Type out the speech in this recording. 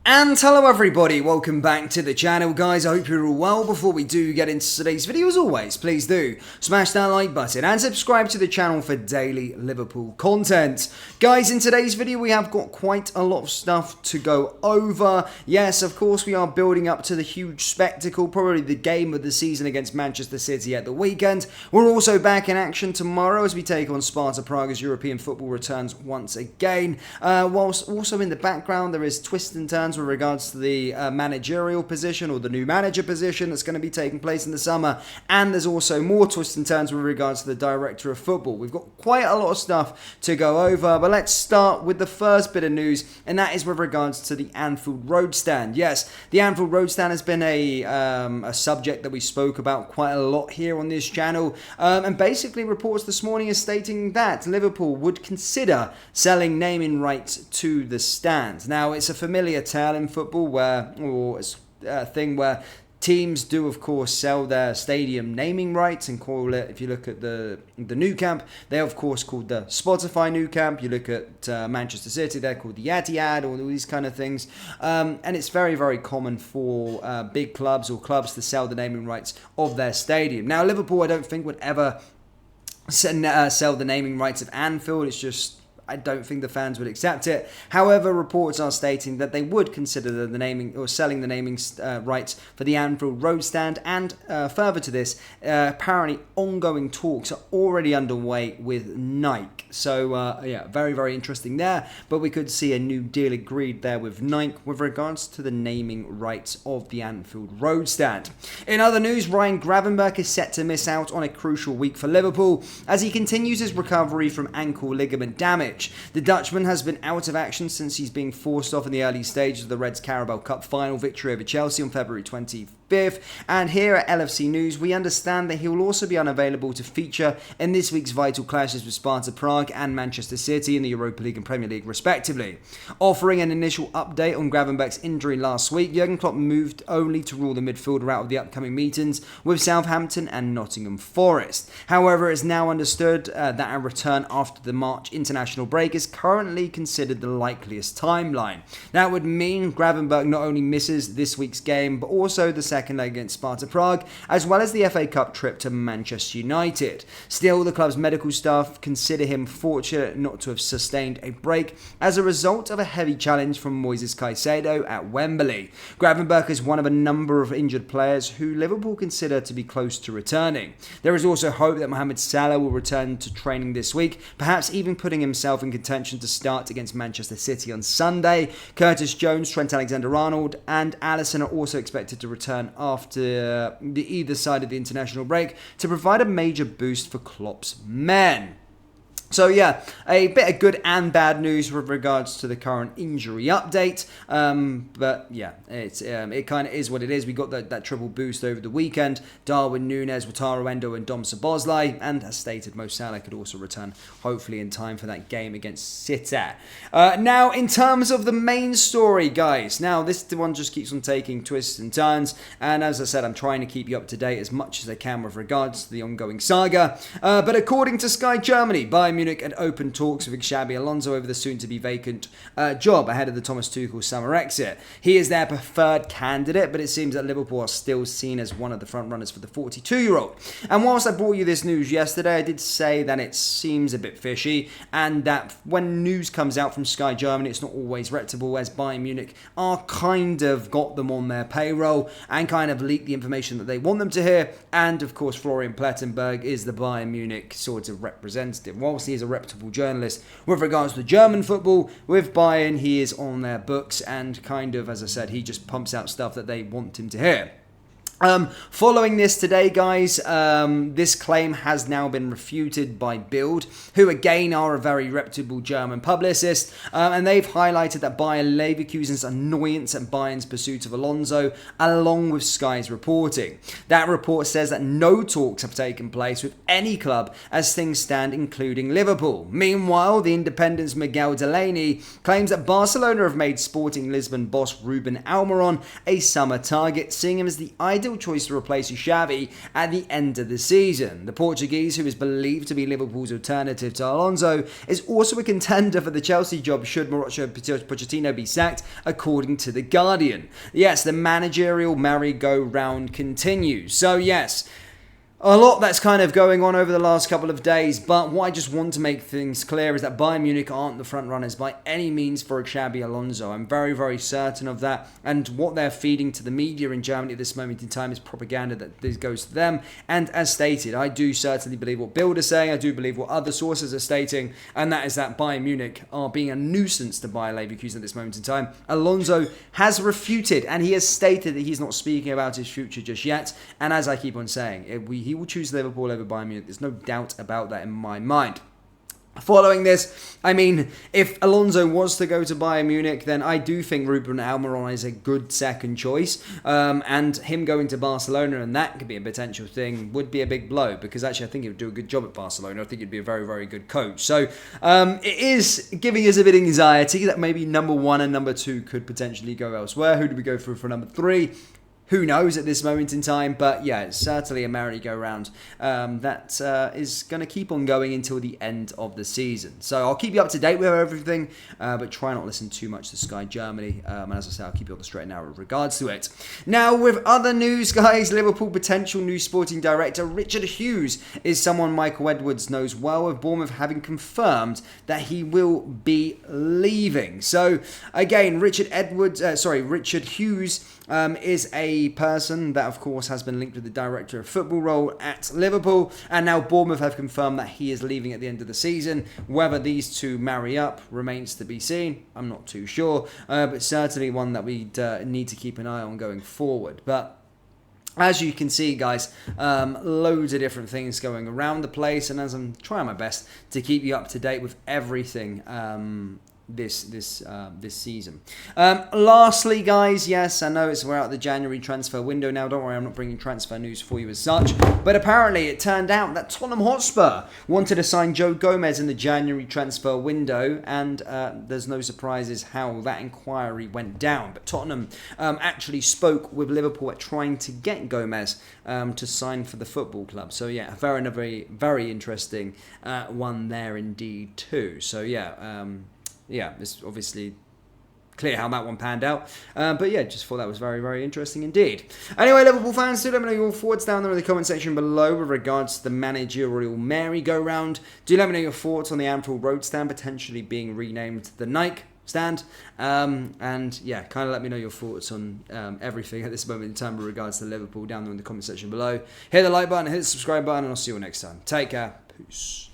And hello everybody, welcome back to the channel guys. I hope you're all well. Before we do get into today's video, as always, please do smash that like button and subscribe to the channel for daily Liverpool content. Guys, in today's video we have got quite a lot of stuff to go over. Yes, of course we are building up to the huge spectacle, probably the game of the season against Manchester City at the weekend. We're also back in action tomorrow as we take on Sparta Prague as European football returns once again. Whilst also in the background there is twists and turns with regards to the managerial position or the new manager position that's going to be taking place in the summer, and there's also more twists and turns with regards to the director of football. We've got quite a lot of stuff to go over, but let's start with the first bit of news, and that is with regards to the Anfield Road stand. Yes, the Anfield Road stand has been a subject that we spoke about quite a lot here on this channel, and basically reports this morning is stating that Liverpool would consider selling naming rights to the stand. Now, it's a familiar tale in football it's a thing where teams do of course sell their stadium naming rights and call it, if you look at the Nou Camp, they're of course called the Spotify Nou Camp. You look at Manchester City, they're called the Etihad, all these kind of things, and it's very, very common for big clubs or clubs to sell the naming rights of their stadium. Now, Liverpool I don't think would ever sell the naming rights of Anfield. It's just, I don't think the fans would accept it. However, reports are stating that they would consider the naming or selling the naming rights for the Anfield Road stand. And further to this, apparently ongoing talks are already underway with Nike. So yeah, very, very interesting there. But we could see a new deal agreed there with Nike with regards to the naming rights of the Anfield Road stand. In other news, Ryan Gravenberch is set to miss out on a crucial week for Liverpool as he continues his recovery from ankle ligament damage. The Dutchman has been out of action since he's being forced off in the early stages of the Reds Carabao Cup final victory over Chelsea on February 25th. And here at LFC News, we understand that he will also be unavailable to feature in this week's vital clashes with Sparta Prague and Manchester City in the Europa League and Premier League respectively. Offering an initial update on Gravenberch's injury last week, Jurgen Klopp moved only to rule the midfielder out of the upcoming meetings with Southampton and Nottingham Forest. However, it's now understood that a return after the March international break is currently considered the likeliest timeline. That would mean Gravenberch not only misses this week's game, but also the second leg against Sparta Prague, as well as the FA Cup trip to Manchester United. Still, the club's medical staff consider him fortunate not to have sustained a break as a result of a heavy challenge from Moises Caicedo at Wembley. Gravenberch is one of a number of injured players who Liverpool consider to be close to returning. There is also hope that Mohamed Salah will return to training this week, perhaps even putting himself in contention to start against Manchester City on Sunday. Curtis Jones, Trent Alexander-Arnold and Alisson are also expected to return after either side of the international break to provide a major boost for Klopp's men. So yeah, a bit of good and bad news with regards to the current injury update. But yeah, it kind of is what it is. We got that triple boost over the weekend. Darwin Núñez, Wataru Endo and Dom Szoboszlai. And as stated, Mo Salah could also return hopefully in time for that game against City. Now, in terms of the main story, guys. Now, this one just keeps on taking twists and turns. And as I said, I'm trying to keep you up to date as much as I can with regards to the ongoing saga. But according to Sky Germany, Bayern Munich had open talks with Xabi Alonso over the soon-to-be vacant job ahead of the Thomas Tuchel summer exit. He is their preferred candidate, but it seems that Liverpool are still seen as one of the front-runners for the 42-year-old. And whilst I brought you this news yesterday, I did say that it seems a bit fishy, and that when news comes out from Sky Germany, it's not always reputable, as Bayern Munich are kind of got them on their payroll and kind of leak the information that they want them to hear. And of course, Florian Plettenberg is the Bayern Munich sort of representative. Whilst he is a reputable journalist with regards to German football, with Bayern he is on their books and kind of, as I said, he just pumps out stuff that they want him to hear. Following this today, guys, this claim has now been refuted by Bild, who again are a very reputable German publicist, and they've highlighted that Bayer Leverkusen's annoyance at Bayern's pursuit of Alonso, along with Sky's reporting. That report says that no talks have taken place with any club as things stand, including Liverpool. Meanwhile, the Independent's Miguel Delaney claims that Barcelona have made Sporting Lisbon boss Ruben Almiron a summer target, seeing him as the ideal ideal choice to replace Xavi at the end of the season. The Portuguese, who is believed to be Liverpool's alternative to Alonso, is also a contender for the Chelsea job should Mauricio Pochettino be sacked, according to The Guardian. Yes, the managerial merry-go-round continues. So yes, a lot that's kind of going on over the last couple of days, but what I just want to make things clear is that Bayern Munich aren't the front runners by any means for a Xabi Alonso. I'm very, very certain of that, and what they're feeding to the media in Germany at this moment in time is propaganda that this goes to them. And as stated, I do certainly believe what Bild is saying, I do believe what other sources are stating, and that is that Bayern Munich are being a nuisance to Bayer Leverkusen at this moment in time. Alonso has refuted, and he has stated that he's not speaking about his future just yet, and as I keep on saying, he will choose Liverpool over Bayern Munich. There's no doubt about that in my mind. Following this, I mean, if Alonso was to go to Bayern Munich, then I do think Ruben Almiron is a good second choice. And him going to Barcelona, and that could be a potential thing, would be a big blow, because actually I think he would do a good job at Barcelona. I think he'd be a very, very good coach. So it is giving us a bit of anxiety that maybe number 1 and number 2 could potentially go elsewhere. Who do we go for number 3? Who knows at this moment in time, but yeah, it's certainly a merry-go-round that is going to keep on going until the end of the season. So I'll keep you up to date with everything, but try not to listen too much to Sky Germany. And as I say, I'll keep you on the straight and narrow with regards to it. Now, with other news, guys, Liverpool potential new sporting director Richard Hughes is someone Michael Edwards knows well, with Bournemouth having confirmed that he will be leaving. So again, Richard Hughes is a person that, of course, has been linked with the director of football role at Liverpool, and now Bournemouth have confirmed that he is leaving at the end of the season. Whether these two marry up remains to be seen. I'm not too sure, but certainly one that we need to keep an eye on going forward. But as you can see, guys, loads of different things going around the place, and as I'm trying my best to keep you up to date with everything this season. Lastly, guys, yes, I know we're out of the January transfer window now. Don't worry, I'm not bringing transfer news for you as such. But apparently, it turned out that Tottenham Hotspur wanted to sign Joe Gomez in the January transfer window, and there's no surprises how that inquiry went down. But Tottenham actually spoke with Liverpool at trying to get Gomez to sign for the football club. So yeah, very, very interesting one there indeed too. So yeah, it's obviously clear how that one panned out. But yeah, just thought that was very, very interesting indeed. Anyway, Liverpool fans, do let me know your thoughts down there in the comment section below with regards to the managerial merry-go-round. Do let me know your thoughts on the Anfield Road stand potentially being renamed the Nike stand. And yeah, kind of let me know your thoughts on everything at this moment in time with regards to Liverpool down there in the comment section below. Hit the like button, hit the subscribe button, and I'll see you all next time. Take care. Peace.